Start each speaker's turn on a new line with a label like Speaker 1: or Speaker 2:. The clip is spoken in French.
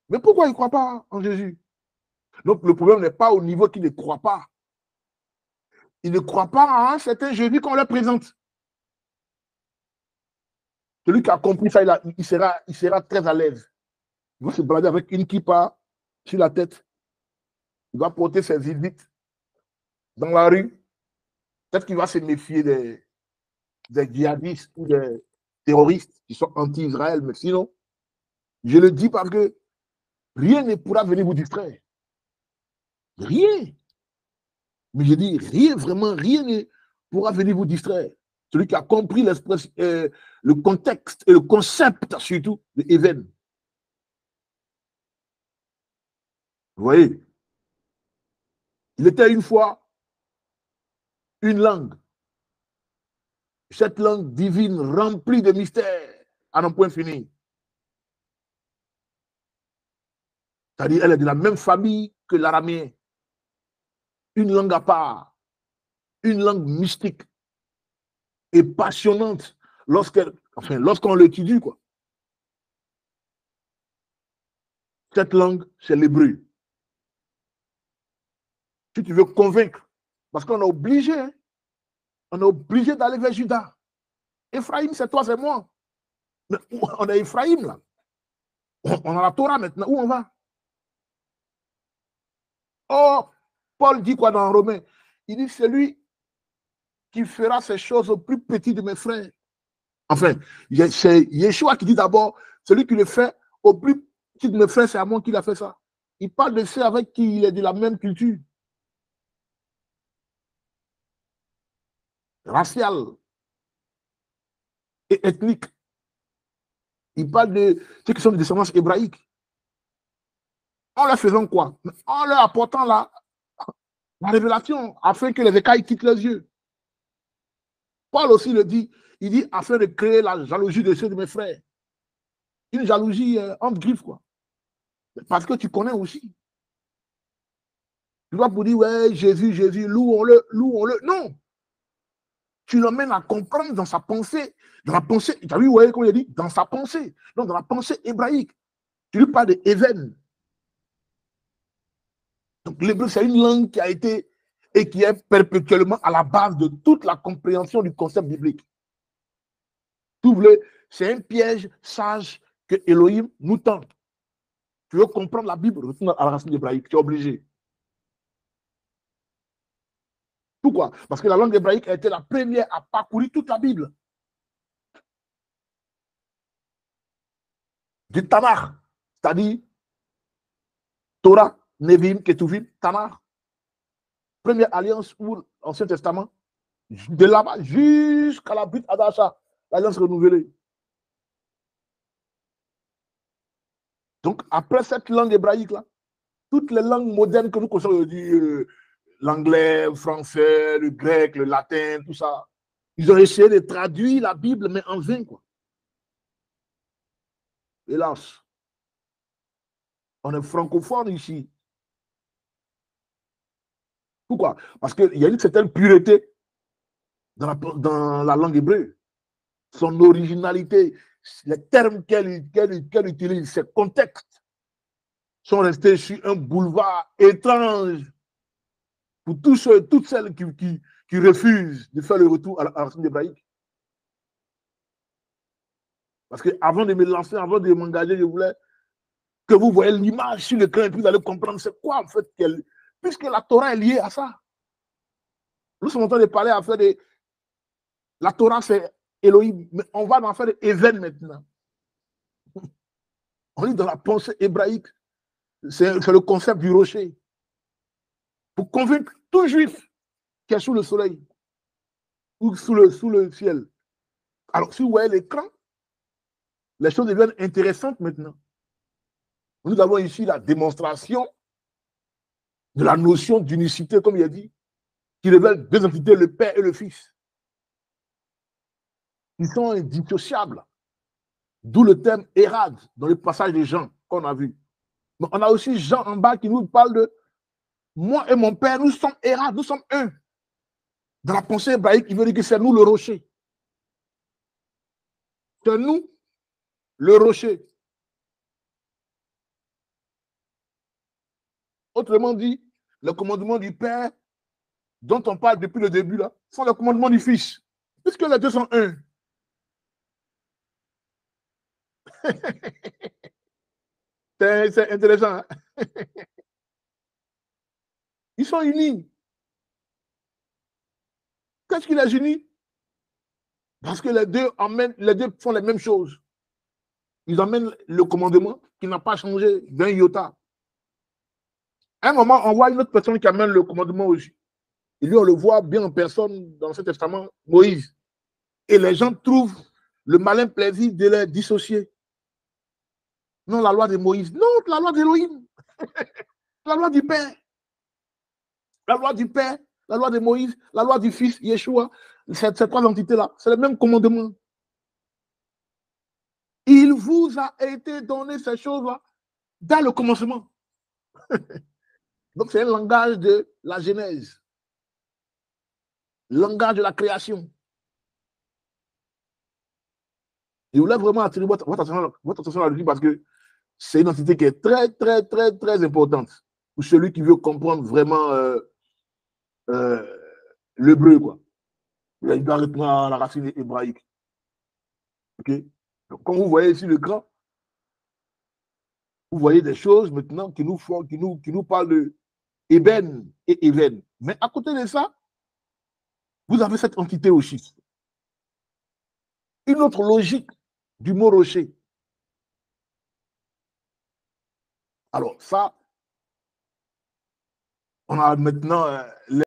Speaker 1: Mais pourquoi ils ne croient pas en Jésus? Donc, le problème n'est pas au niveau qu'ils ne croient pas. Ils ne croient pas à un certain Jésus qu'on leur présente. Celui qui a compris ça, il sera très à l'aise. Il va se balader avec une kippa sur la tête. Il va porter ses visites dans la rue. Peut-être qu'il va se méfier des djihadistes ou des terroristes qui sont anti-Israël. Mais sinon, je le dis parce que rien ne pourra venir vous distraire. Rien. Mais je dis rien, vraiment, rien ne pourra venir vous distraire. Celui qui a compris le contexte et le concept surtout de Even. Vous voyez, il était une fois une langue. Cette langue divine remplie de mystères à n'en point fini. C'est-à-dire, elle est de la même famille que l'araméen. Une langue à part, une langue mystique et passionnante lorsqu'on l'étudie, quoi. Cette langue, c'est l'hébreu. Si tu veux convaincre, parce qu'on est obligé, hein, on est obligé d'aller vers Juda. Ephraïm, c'est toi, c'est moi. Mais on est Ephraïm, là. On a la Torah maintenant. Où on va? Oh, Paul dit quoi dans Romains? Il dit, c'est lui qui fera ces choses au plus petit de mes frères. Enfin, c'est Yeshua qui dit d'abord, celui qui le fait au plus petit de mes frères, c'est à moi qu'il a fait ça. Il parle de ceux avec qui il est de la même culture. Raciale et ethnique. Il parle de ceux qui sont de descendance hébraïque. En leur faisant quoi? En leur apportant la révélation afin que les écailles quittent leurs yeux. Paul aussi le dit, il dit afin de créer la jalousie de ceux de mes frères. Une jalousie entre griffes, quoi. Parce que tu connais aussi. Tu dois pour dire, ouais, Jésus, Jésus, louons-le, louons-le. Non. Tu l'emmènes à comprendre dans sa pensée. Dans la pensée, tu as vu, ouais, comme il a dit, dans sa pensée. Donc, dans la pensée hébraïque. Tu lui parles de Even. Donc, l'hébreu, c'est une langue qui a été et qui est perpétuellement à la base de toute la compréhension du concept biblique. C'est un piège sage que Elohim nous tend. Tu veux comprendre la Bible, retourne à la racine hébraïque, tu es obligé. Pourquoi? Parce que la langue hébraïque a été la première à parcourir toute la Bible. Du Tanakh, c'est-à-dire Torah, Nevim, Ketuvim, Tanakh. Première alliance ou l'Ancien Testament, de là-bas jusqu'à la Brit Hadasha, l'alliance renouvelée. Donc, après cette langue hébraïque-là, toutes les langues modernes que nous connaissons aujourd'hui, l'anglais, le français, le grec, le latin, tout ça, ils ont essayé de traduire la Bible, mais en vain, quoi. Hélas, on est francophone ici. Pourquoi? Parce qu'il y a une certaine pureté dans la langue hébreu. Son originalité, les termes qu'elle utilise, ses contextes sont restés sur un boulevard étrange pour tous ceux, toutes celles qui refusent de faire le retour à la racine hébraïque. Parce que avant de me lancer, avant de m'engager, je voulais que vous voyez l'image sur l'écran et puis vous allez comprendre c'est quoi en fait, puisque la Torah est liée à ça. Nous sommes en train de parler à faire de... La Torah, c'est Elohim, mais on va en faire des événements maintenant. On lit dans la pensée hébraïque, c'est le concept du rocher. Pour convaincre tout juif qui est sous le soleil ou sous le ciel. Alors, si vous voyez l'écran, les choses deviennent intéressantes maintenant. Nous avons ici la démonstration de la notion d'unicité, comme il a dit, qui révèle deux entités, le Père et le Fils. Ils sont indissociables. D'où le terme Hérad dans le passage des Jean qu'on a vu. Mais on a aussi Jean en bas qui nous parle de moi et mon Père, nous sommes Hérad, nous sommes un. Dans la pensée hébraïque, il veut dire que c'est nous le rocher. C'est nous le rocher. Autrement dit, le commandement du Père dont on parle depuis le début, là, sont les commandements du Fils. Puisque les deux sont un. C'est intéressant. Hein? Ils sont unis. Qu'est-ce qui les unit? Parce que les deux font les mêmes choses. Ils amènent le commandement qui n'a pas changé d'un iota. À un moment, on voit une autre personne qui amène le commandement aussi. Et lui, on le voit bien en personne dans l'Ancien Testament, Moïse. Et les gens trouvent le malin plaisir de les dissocier. Non, la loi de Moïse. Non, la loi d'Élohim. La loi du Père. La loi du Père, la loi de Moïse, la loi du Fils, Yeshua. Ces trois entités-là, c'est le même commandement. Il vous a été donné ces choses-là dans le commencement. Donc, c'est un langage de la Genèse. Langage de la création. Je voulais vraiment attirer votre attention là-dessus parce que c'est une entité qui est très, très, très, très importante pour celui qui veut comprendre vraiment l'hébreu, quoi. Il doit retenir la racine hébraïque. Okay? Donc, comme vous voyez ici l'écran, vous voyez des choses maintenant qui nous parlent de Eben et Even. Mais à côté de ça, vous avez cette entité aussi. Une autre logique du mot rocher. Alors, ça, on a maintenant